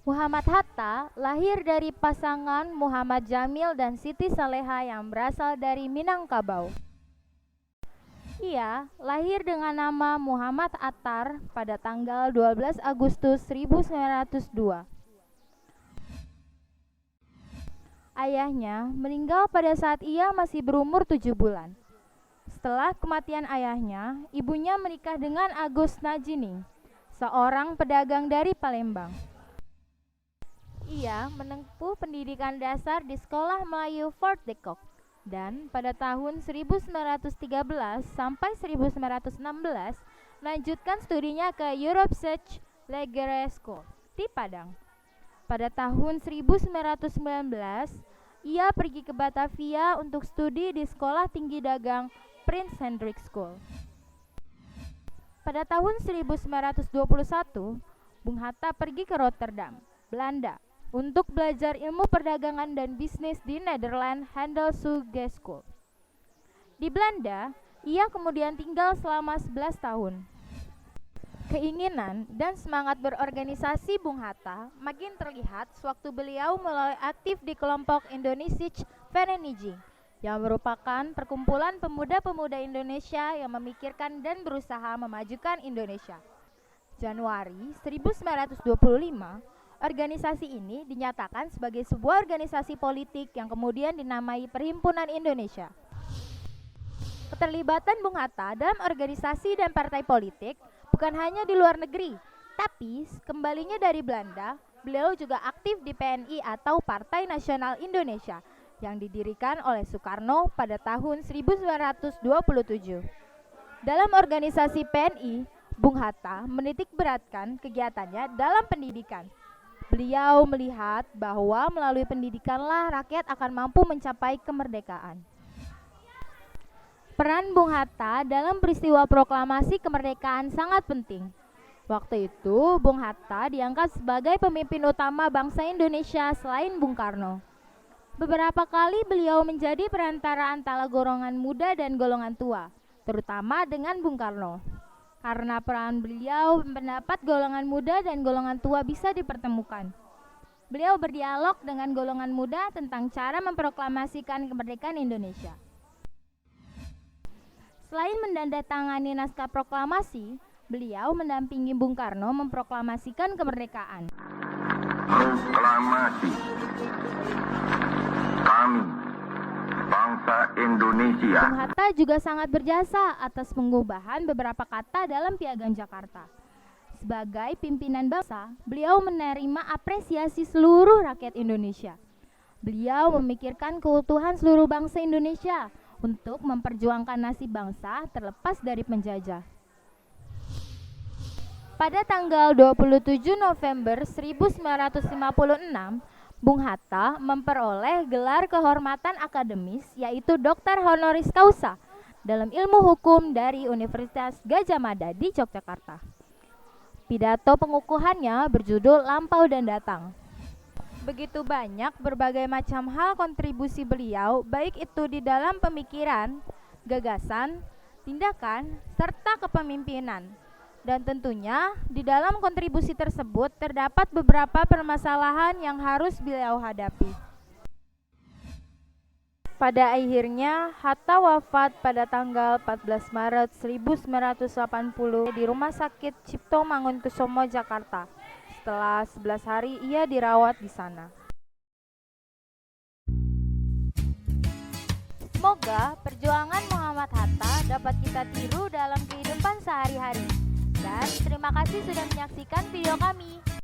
Muhammad Hatta lahir dari pasangan Muhammad Jamil dan Siti Saleha yang berasal dari Minangkabau. Ia lahir dengan nama Muhammad Attar pada tanggal 12 Agustus 1902. Ayahnya meninggal pada saat ia masih berumur 7 bulan. Setelah kematian ayahnya, ibunya menikah dengan Agus Najining, seorang pedagang dari Palembang. Ia menempuh pendidikan dasar di Sekolah Melayu Fort de Kock dan pada tahun 1913 sampai 1916 melanjutkan studinya ke Europe Search Legere School di Padang. Pada tahun 1919, ia pergi ke Batavia untuk studi di Sekolah Tinggi Dagang Prince Hendrik School. Pada tahun 1921, Bung Hatta pergi ke Rotterdam, Belanda, untuk belajar ilmu perdagangan dan bisnis di Netherlands Handelshoge School. Di Belanda, ia kemudian tinggal selama 11 tahun. Keinginan dan semangat berorganisasi Bung Hatta makin terlihat sewaktu beliau mulai aktif di kelompok Indonesische Vereniging, yang merupakan perkumpulan pemuda-pemuda Indonesia yang memikirkan dan berusaha memajukan Indonesia. Januari 1925, organisasi ini dinyatakan sebagai sebuah organisasi politik yang kemudian dinamai Perhimpunan Indonesia. Keterlibatan Bung Hatta dalam organisasi dan partai politik bukan hanya di luar negeri, tapi kembalinya dari Belanda, beliau juga aktif di PNI atau Partai Nasional Indonesia yang didirikan oleh Soekarno pada tahun 1927. Dalam organisasi PNI, Bung Hatta menitik beratkan kegiatannya dalam pendidikan. Beliau melihat bahwa melalui pendidikanlah rakyat akan mampu mencapai kemerdekaan. Peran Bung Hatta dalam peristiwa proklamasi kemerdekaan sangat penting. Waktu itu, Bung Hatta diangkat sebagai pemimpin utama bangsa Indonesia selain Bung Karno. Beberapa kali beliau menjadi perantara antara golongan muda dan golongan tua, terutama dengan Bung Karno. Karena peran beliau mendapat golongan muda dan golongan tua bisa dipertemukan. Beliau berdialog dengan golongan muda tentang cara memproklamasikan kemerdekaan Indonesia. Selain menandatangani naskah proklamasi, beliau mendampingi Bung Karno memproklamasikan kemerdekaan. Proklamasi kami, bangsa Indonesia. Bung Hatta juga sangat berjasa atas pengubahan beberapa kata dalam Piagam Jakarta. Sebagai pimpinan bangsa, beliau menerima apresiasi seluruh rakyat Indonesia. Beliau memikirkan keutuhan seluruh bangsa Indonesia untuk memperjuangkan nasib bangsa terlepas dari penjajah. Pada tanggal 27 November 1956, Bung Hatta memperoleh gelar kehormatan akademis yaitu Doktor Honoris Causa dalam ilmu hukum dari Universitas Gadjah Mada di Yogyakarta. Pidato pengukuhannya berjudul Lampau dan Datang. Begitu banyak berbagai macam hal kontribusi beliau, baik itu di dalam pemikiran, gagasan, tindakan, serta kepemimpinan. Dan tentunya di dalam kontribusi tersebut terdapat beberapa permasalahan yang harus beliau hadapi. Pada akhirnya, Hatta wafat pada tanggal 14 Maret 1980 di Rumah Sakit Cipto Mangunkusumo, Jakarta. Setelah 11 hari ia dirawat di sana. Semoga perjuangan Muhammad Hatta dapat kita tiru dalam kehidupan sehari-hari. Dan terima kasih sudah menyaksikan video kami.